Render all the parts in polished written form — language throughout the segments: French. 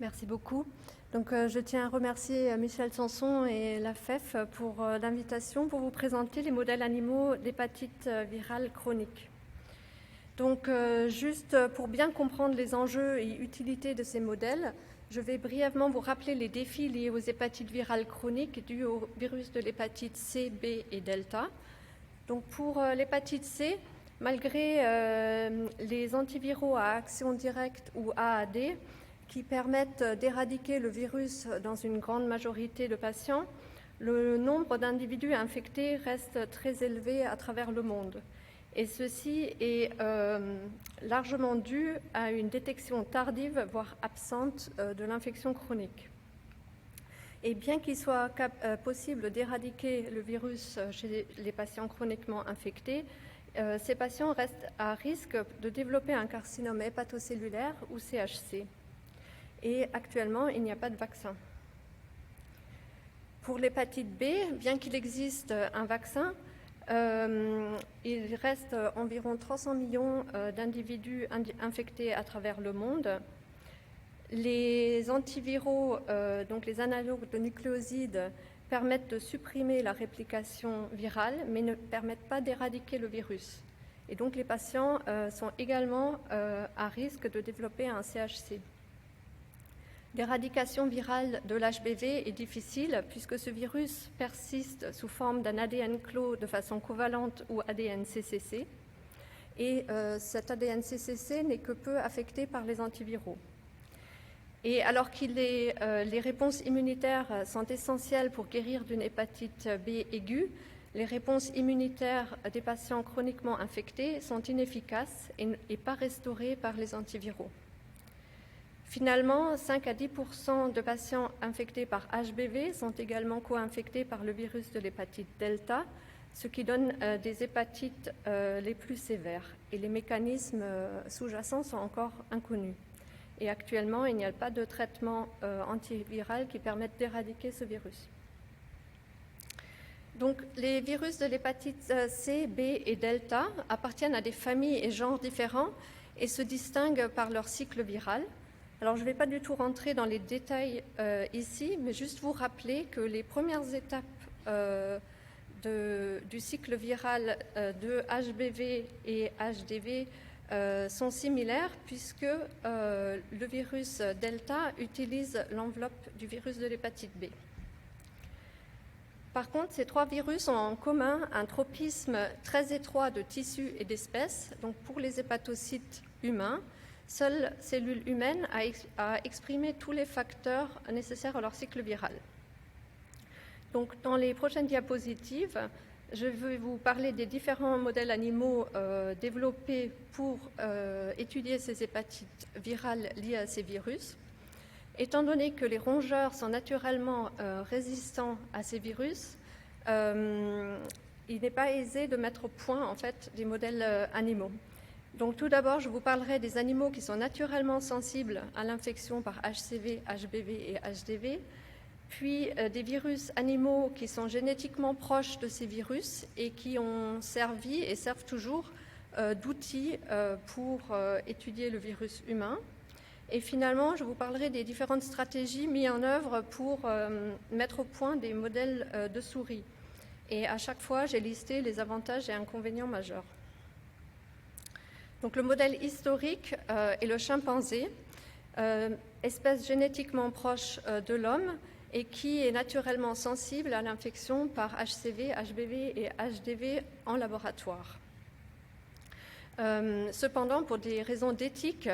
Merci beaucoup. Donc, je tiens à remercier Michel Sanson et la FEF pour l'invitation pour vous présenter les modèles animaux d'hépatite virale chronique. Donc, juste pour bien comprendre les enjeux et utilités de ces modèles, je vais brièvement vous rappeler les défis liés aux hépatites virales chroniques dues au virus de l'hépatite C, B et delta. Donc, pour l'hépatite C, malgré les antiviraux à action directe ou AAD, qui permettent d'éradiquer le virus dans une grande majorité de patients, le nombre d'individus infectés reste très élevé à travers le monde. Et ceci est largement dû à une détection tardive, voire absente, de l'infection chronique. Et bien qu'il soit possible d'éradiquer le virus chez les patients chroniquement infectés, ces patients restent à risque de développer un carcinome hépatocellulaire ou CHC. Et actuellement, il n'y a pas de vaccin. Pour l'hépatite B, bien qu'il existe un vaccin, il reste environ 300 millions d'individus infectés à travers le monde. Les antiviraux, donc les analogues de nucléosides, permettent de supprimer la réplication virale, mais ne permettent pas d'éradiquer le virus. Et donc les patients sont également à risque de développer un CHC. L'éradication virale de l'HBV est difficile puisque ce virus persiste sous forme d'un ADN clos de façon covalente ou ADN-CCC. Et cet ADN-CCC n'est que peu affecté par les antiviraux. Et alors que les réponses immunitaires sont essentielles pour guérir d'une hépatite B aiguë, les réponses immunitaires des patients chroniquement infectés sont inefficaces et pas restaurées par les antiviraux. Finalement, 5 à 10% de patients infectés par HBV sont également co-infectés par le virus de l'hépatite delta, ce qui donne des hépatites les plus sévères. Et les mécanismes sous-jacents sont encore inconnus. Et actuellement, il n'y a pas de traitement antiviral qui permette d'éradiquer ce virus. Donc, les virus de l'hépatite C, B et delta appartiennent à des familles et genres différents et se distinguent par leur cycle viral. Alors, je ne vais pas du tout rentrer dans les détails ici, mais juste vous rappeler que les premières étapes du cycle viral de HBV et HDV sont similaires puisque le virus delta utilise l'enveloppe du virus de l'hépatite B. Par contre, ces trois virus ont en commun un tropisme très étroit de tissus et d'espèces. Donc, pour les hépatocytes humains, seule cellule humaine a exprimé tous les facteurs nécessaires à leur cycle viral. Donc, dans les prochaines diapositives, je vais vous parler des différents modèles animaux développés pour étudier ces hépatites virales liées à ces virus. Étant donné que les rongeurs sont naturellement résistants à ces virus, il n'est pas aisé de mettre au point en fait, des modèles animaux. Donc tout d'abord, je vous parlerai des animaux qui sont naturellement sensibles à l'infection par HCV, HBV et HDV, puis des virus animaux qui sont génétiquement proches de ces virus et qui ont servi et servent toujours d'outils pour étudier le virus humain. Et finalement, je vous parlerai des différentes stratégies mises en œuvre pour mettre au point des modèles de souris. Et à chaque fois, j'ai listé les avantages et inconvénients majeurs. Donc, le modèle historique est le chimpanzé, espèce génétiquement proche de l'homme et qui est naturellement sensible à l'infection par HCV, HBV et HDV en laboratoire. Cependant, pour des raisons d'éthique,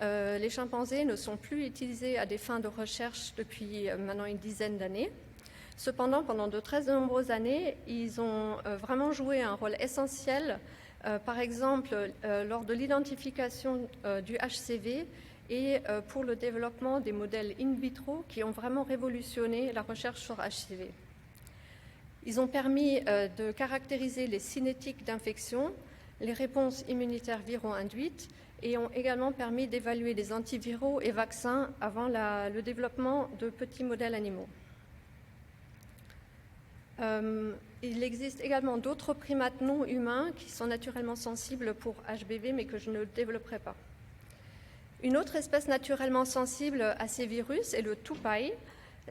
les chimpanzés ne sont plus utilisés à des fins de recherche depuis maintenant une dizaine d'années. Cependant, pendant de très nombreuses années, ils ont vraiment joué un rôle essentiel, par exemple lors de l'identification du HCV et pour le développement des modèles in vitro qui ont vraiment révolutionné la recherche sur HCV. Ils ont permis de caractériser les cinétiques d'infection, les réponses immunitaires viro-induites et ont également permis d'évaluer les antiviraux et vaccins avant le développement de petits modèles animaux. Il existe également d'autres primates non humains qui sont naturellement sensibles pour HBV mais que je ne développerai pas. Une autre espèce naturellement sensible à ces virus est le tupai.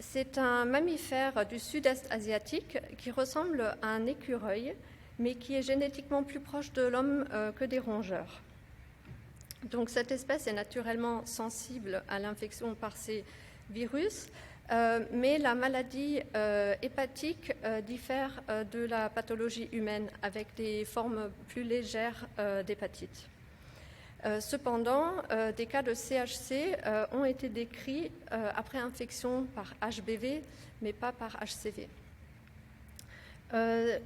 C'est un mammifère du sud-est asiatique qui ressemble à un écureuil, mais qui est génétiquement plus proche de l'homme que des rongeurs. Donc cette espèce est naturellement sensible à l'infection par ces virus, mais la maladie hépatique diffère de la pathologie humaine avec des formes plus légères d'hépatite. Cependant, des cas de CHC ont été décrits après infection par HBV, mais pas par HCV.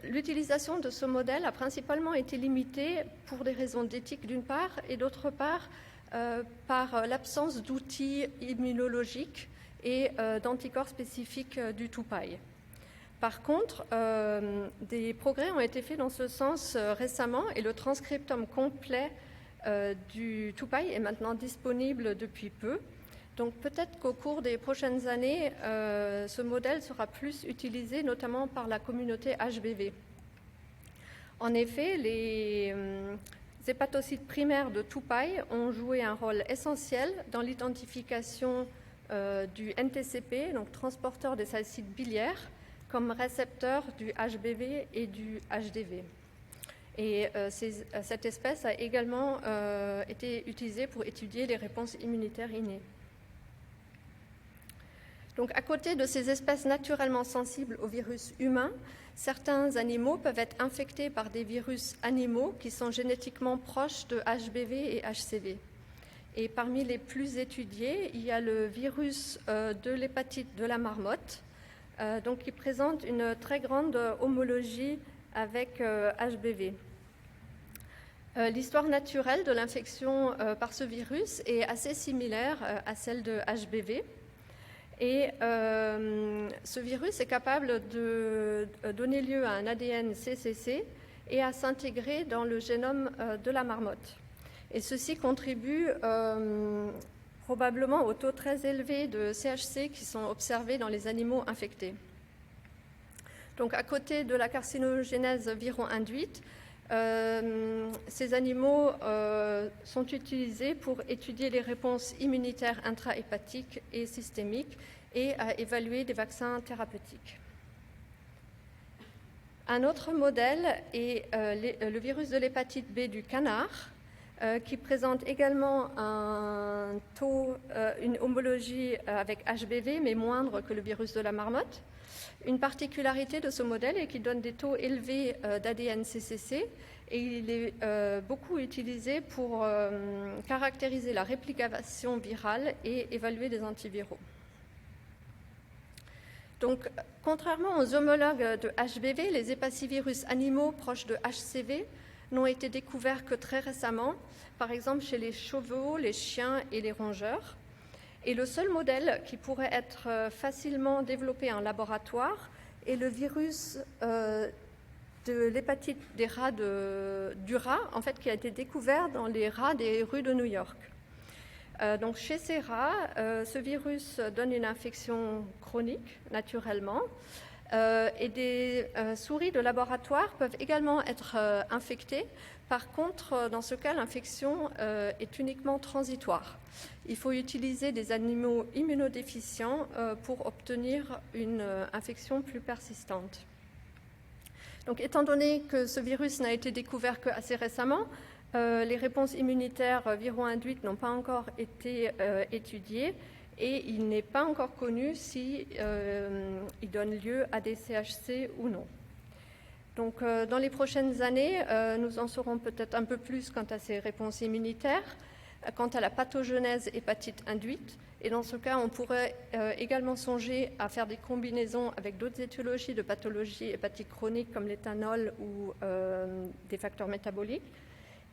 L'utilisation de ce modèle a principalement été limitée pour des raisons d'éthique d'une part, et d'autre part par l'absence d'outils immunologiques et d'anticorps spécifiques du tupai. Par contre, des progrès ont été faits dans ce sens récemment, et le transcriptome complet du tupai est maintenant disponible depuis peu. Donc peut-être qu'au cours des prochaines années, ce modèle sera plus utilisé, notamment par la communauté HBV. En effet, les hépatocytes primaires de tupai ont joué un rôle essentiel dans l'identification du NTCP, donc transporteur des salicyles biliaires, comme récepteur du HBV et du HDV. Et cette espèce a également été utilisée pour étudier les réponses immunitaires innées. Donc, à côté de ces espèces naturellement sensibles aux virus humains, certains animaux peuvent être infectés par des virus animaux qui sont génétiquement proches de HBV et HCV. Et parmi les plus étudiés, il y a le virus de l'hépatite de la marmotte, donc qui présente une très grande homologie avec HBV. L'histoire naturelle de l'infection par ce virus est assez similaire à celle de HBV. Et ce virus est capable de donner lieu à un ADN CCC et à s'intégrer dans le génome de la marmotte. Et ceci contribue probablement au taux très élevé de CHC qui sont observés dans les animaux infectés. Donc, à côté de la carcinogénèse viron-induite, ces animaux sont utilisés pour étudier les réponses immunitaires intrahépatiques et systémiques et à évaluer des vaccins thérapeutiques. Un autre modèle est le virus de l'hépatite B du canard, qui présente également une homologie avec HBV, mais moindre que le virus de la marmotte. Une particularité de ce modèle est qu'il donne des taux élevés d'ADN CCC, et il est beaucoup utilisé pour caractériser la réplication virale et évaluer des antiviraux. Donc, contrairement aux homologues de HBV, les hépacivirus animaux proches de HCV n'ont été découverts que très récemment, par exemple chez les chevaux, les chiens et les rongeurs. Et le seul modèle qui pourrait être facilement développé en laboratoire est le virus de l'hépatite des rats du rat, en fait, qui a été découvert dans les rats des rues de New York. Donc, chez ces rats, ce virus donne une infection chronique, naturellement, et des souris de laboratoire peuvent également être infectées. Par contre, dans ce cas, l'infection est uniquement transitoire. Il faut utiliser des animaux immunodéficients pour obtenir une infection plus persistante. Donc, étant donné que ce virus n'a été découvert qu'assez récemment, les réponses immunitaires viron-induites n'ont pas encore été étudiées et il n'est pas encore connu si il donne lieu à des CHC ou non. Donc, dans les prochaines années, nous en saurons peut-être un peu plus quant à ces réponses immunitaires, quant à la pathogenèse hépatite induite. Et dans ce cas, on pourrait également songer à faire des combinaisons avec d'autres étiologies de pathologies hépatiques chroniques comme l'éthanol ou des facteurs métaboliques.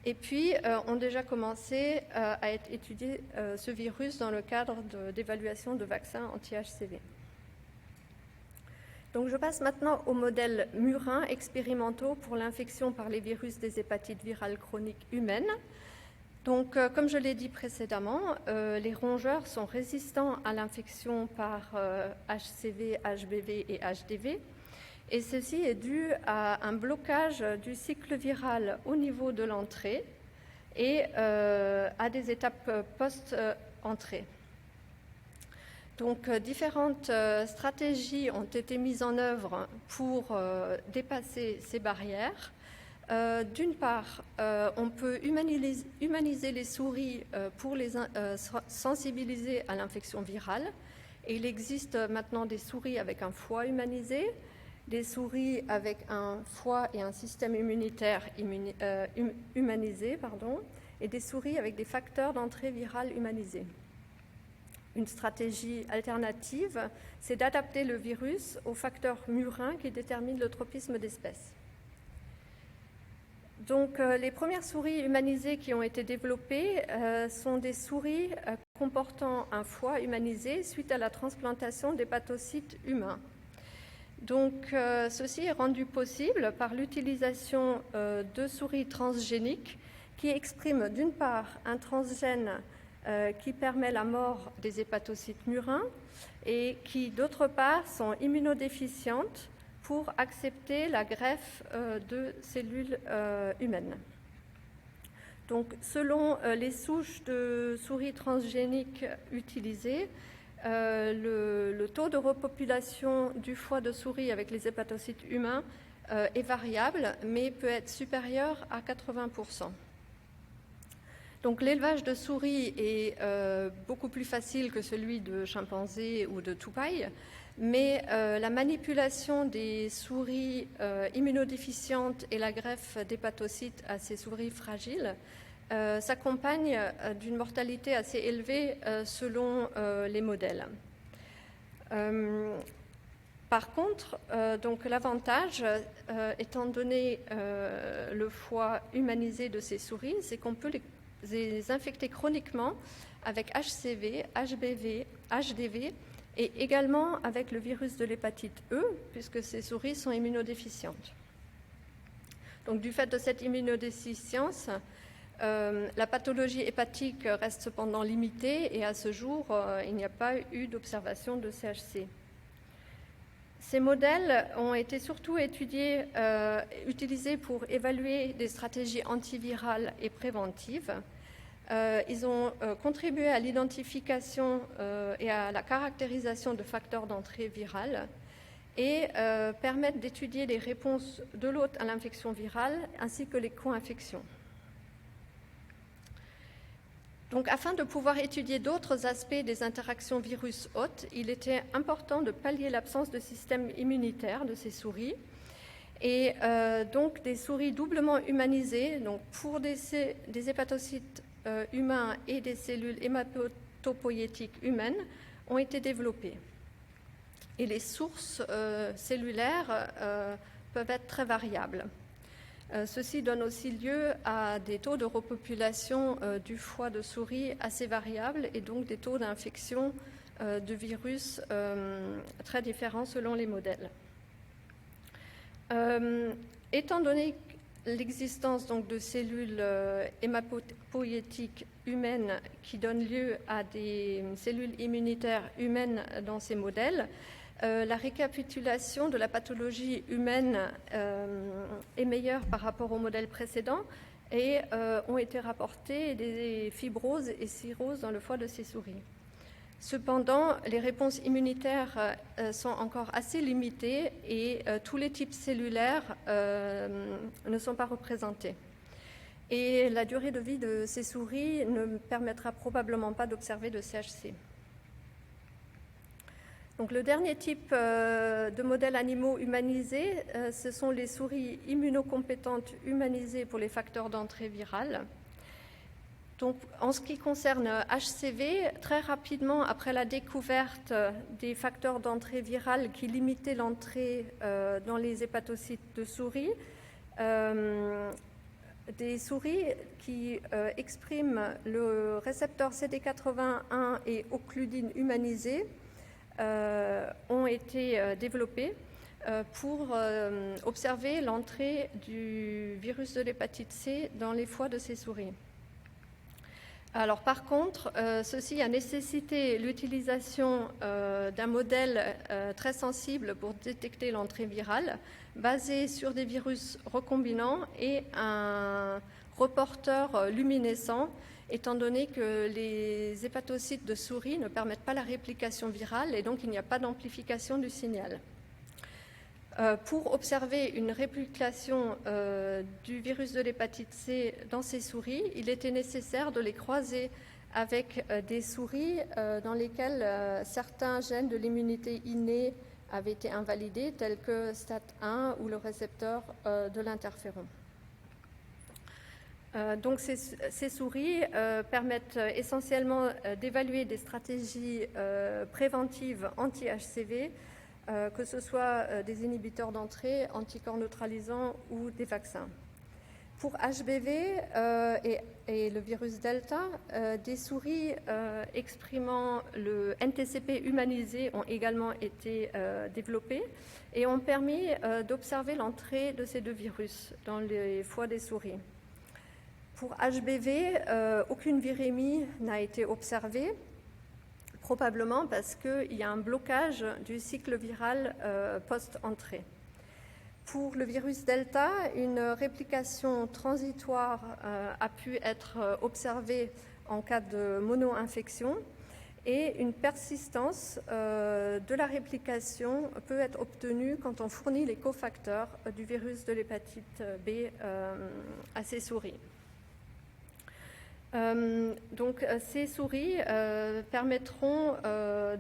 Et puis, ont déjà commencé à être étudié ce virus dans le cadre d'évaluation de vaccins anti-HCV. Donc, je passe maintenant aux modèles murins expérimentaux pour l'infection par les virus des hépatites virales chroniques humaines. Donc, comme je l'ai dit précédemment, les rongeurs sont résistants à l'infection par HCV, HBV et HDV. Et ceci est dû à un blocage du cycle viral au niveau de l'entrée et à des étapes post-entrée. Donc, différentes stratégies ont été mises en œuvre pour dépasser ces barrières. D'une part, on peut humaniser les souris pour les sensibiliser à l'infection virale. Et il existe maintenant des souris avec un foie humanisé, des souris avec un foie et un système immunitaire humanisé, et des souris avec des facteurs d'entrée virale humanisés. Une stratégie alternative, c'est d'adapter le virus aux facteurs murins qui déterminent le tropisme d'espèces. Donc, les premières souris humanisées qui ont été développées sont des souris comportant un foie humanisé suite à la transplantation d'hépatocytes humains. Donc, ceci est rendu possible par l'utilisation de souris transgéniques qui expriment d'une part un transgène qui permet la mort des hépatocytes murins et qui, d'autre part, sont immunodéficientes pour accepter la greffe de cellules humaines. Donc, selon les souches de souris transgéniques utilisées, le taux de repopulation du foie de souris avec les hépatocytes humains est variable, mais peut être supérieur à 80%. Donc, l'élevage de souris est beaucoup plus facile que celui de chimpanzés ou de toupailles, mais la manipulation des souris immunodéficientes et la greffe d'hépatocytes à ces souris fragiles s'accompagne d'une mortalité assez élevée selon les modèles. Par contre, donc l'avantage, étant donné le foie humanisé de ces souris, c'est qu'on peut les infecter chroniquement avec HCV, HBV, HDV et également avec le virus de l'hépatite E, puisque ces souris sont immunodéficientes. Donc, du fait de cette immunodéficience, la pathologie hépatique reste cependant limitée et à ce jour, il n'y a pas eu d'observation de CHC. Ces modèles ont été surtout utilisés pour évaluer des stratégies antivirales et préventives. Ils ont contribué à l'identification et à la caractérisation de facteurs d'entrée virale et permettent d'étudier les réponses de l'hôte à l'infection virale ainsi que les co-infections. Donc, afin de pouvoir étudier d'autres aspects des interactions virus-hôte, il était important de pallier l'absence de système immunitaire de ces souris. Et donc, des souris doublement humanisées, donc pour des hépatocytes humains et des cellules hématopoïétiques humaines, ont été développées. Et les sources cellulaires peuvent être très variables. Ceci donne aussi lieu à des taux de repopulation du foie de souris assez variables et donc des taux d'infection de virus très différents selon les modèles. Étant donné l'existence donc de cellules hématopoïétiques humaines qui donnent lieu à des cellules immunitaires humaines dans ces modèles, la récapitulation de la pathologie humaine est meilleure par rapport au modèle précédent et ont été rapportées des fibroses et cirrhoses dans le foie de ces souris. Cependant, les réponses immunitaires sont encore assez limitées et tous les types cellulaires ne sont pas représentés. Et la durée de vie de ces souris ne permettra probablement pas d'observer de CHC. Donc, le dernier type de modèles animaux humanisés, ce sont les souris immunocompétentes humanisées pour les facteurs d'entrée virale. Donc, en ce qui concerne HCV, très rapidement après la découverte des facteurs d'entrée virale qui limitaient l'entrée dans les hépatocytes de souris, des souris qui expriment le récepteur CD81 et occludine humanisée ont été développées pour observer l'entrée du virus de l'hépatite C dans les foies de ces souris. Alors, par contre, ceci a nécessité l'utilisation d'un modèle très sensible pour détecter l'entrée virale, basé sur des virus recombinants et un reporteurs luminescents, étant donné que les hépatocytes de souris ne permettent pas la réplication virale et donc il n'y a pas d'amplification du signal. Pour observer une réplication du virus de l'hépatite C dans ces souris, il était nécessaire de les croiser avec des souris dans lesquelles certains gènes de l'immunité innée avaient été invalidés, tels que STAT1 ou le récepteur de l'interféron. Donc ces souris permettent essentiellement d'évaluer des stratégies préventives anti-HCV, que ce soit des inhibiteurs d'entrée, anticorps neutralisants ou des vaccins. Pour HBV et le virus Delta, des souris exprimant le NTCP humanisé ont également été développées et ont permis d'observer l'entrée de ces deux virus dans les foies des souris. Pour HBV, aucune virémie n'a été observée, probablement parce qu'il y a un blocage du cycle viral post-entrée. Pour le virus Delta, une réplication transitoire a pu être observée en cas de mono-infection et une persistance de la réplication peut être obtenue quand on fournit les cofacteurs du virus de l'hépatite B à ces souris. Donc, ces souris permettront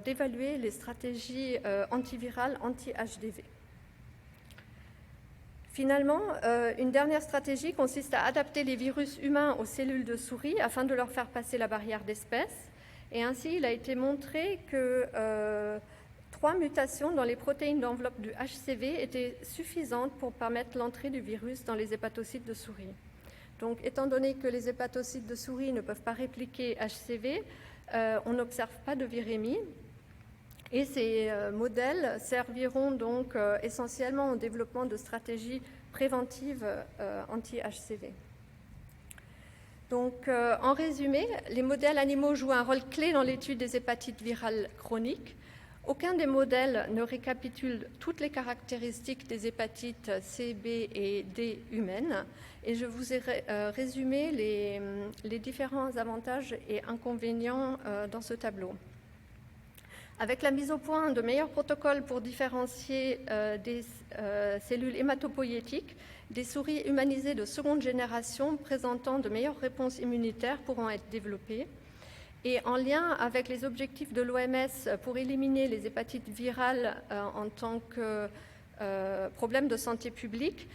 d'évaluer les stratégies antivirales anti-HDV. Finalement, une dernière stratégie consiste à adapter les virus humains aux cellules de souris afin de leur faire passer la barrière d'espèce. Et ainsi, il a été montré que 3 mutations dans les protéines d'enveloppe du HCV étaient suffisantes pour permettre l'entrée du virus dans les hépatocytes de souris. Donc, étant donné que les hépatocytes de souris ne peuvent pas répliquer HCV, on n'observe pas de virémie. Et ces modèles serviront donc essentiellement au développement de stratégies préventives anti-HCV. Donc, en résumé, les modèles animaux jouent un rôle clé dans l'étude des hépatites virales chroniques. Aucun des modèles ne récapitule toutes les caractéristiques des hépatites C, B et D humaines. Et je vous ai résumé les différents avantages et inconvénients dans ce tableau. Avec la mise au point de meilleurs protocoles pour différencier des cellules hématopoïétiques, des souris humanisées de seconde génération présentant de meilleures réponses immunitaires pourront être développées. Et en lien avec les objectifs de l'OMS pour éliminer les hépatites virales en tant que problème de santé publique,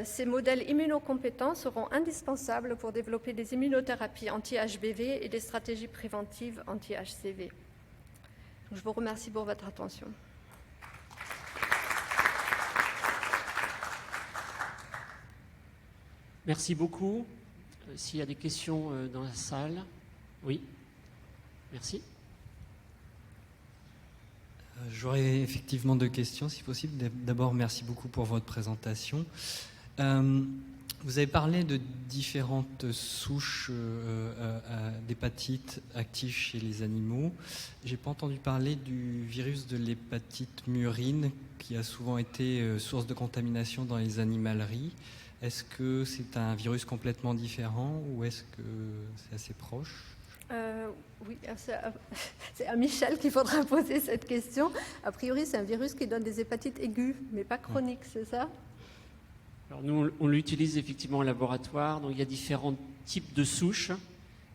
ces modèles immunocompétents seront indispensables pour développer des immunothérapies anti-HBV et des stratégies préventives anti-HCV. Je vous remercie pour votre attention. Merci beaucoup. S'il y a des questions dans la salle, oui. Merci. J'aurais effectivement 2 questions, si possible. D'abord, merci beaucoup pour votre présentation. Vous avez parlé de différentes souches d'hépatite actives chez les animaux. Je n'ai pas entendu parler du virus de l'hépatite murine qui a souvent été source de contamination dans les animaleries. Est-ce que c'est un virus complètement différent ou est-ce que c'est assez proche ? Oui, c'est à Michel qu'il faudra poser cette question. A priori, c'est un virus qui donne des hépatites aiguës, mais pas chroniques, c'est ça ? Alors nous, on l'utilise effectivement au laboratoire. Donc il y a différents types de souches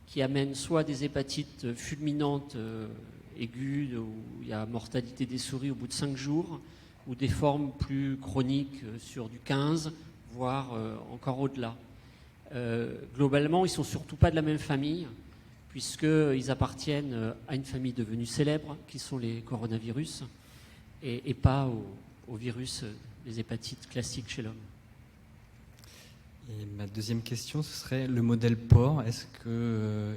qui amènent soit des hépatites fulminantes aiguës, où il y a mortalité des souris au bout de 5 jours, ou des formes plus chroniques sur du 15, voire encore au-delà. Globalement, ils ne sont surtout pas de la même famille, puisqu'ils appartiennent à une famille devenue célèbre, qui sont les coronavirus, et pas au virus des hépatites classiques chez l'homme. Et ma deuxième question, ce serait le modèle porc. Est-ce que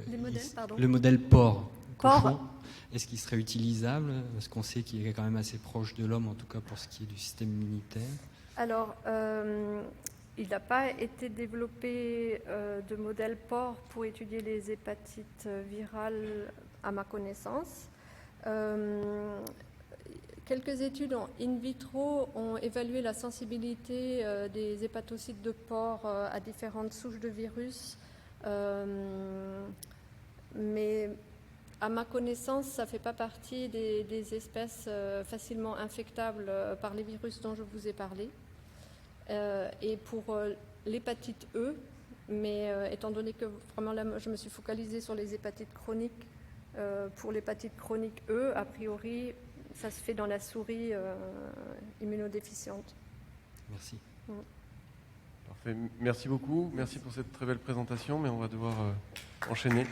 le modèle porc, cochon, est-ce qu'il serait utilisable? Parce qu'on sait qu'il est quand même assez proche de l'homme, en tout cas pour ce qui est du système immunitaire. Alors, il n'a pas été développé de modèle porc pour étudier les hépatites virales, à ma connaissance. quelques études in vitro ont évalué la sensibilité des hépatocytes de porc à différentes souches de virus, mais à ma connaissance, ça ne fait pas partie des espèces facilement infectables par les virus dont je vous ai parlé. Et pour l'hépatite E, mais étant donné que vraiment là, je me suis focalisée sur les hépatites chroniques, pour l'hépatite chronique E, a priori, ça se fait dans la souris immunodéficiente. Merci. Parfait. Merci beaucoup. Merci pour cette très belle présentation, mais on va devoir enchaîner.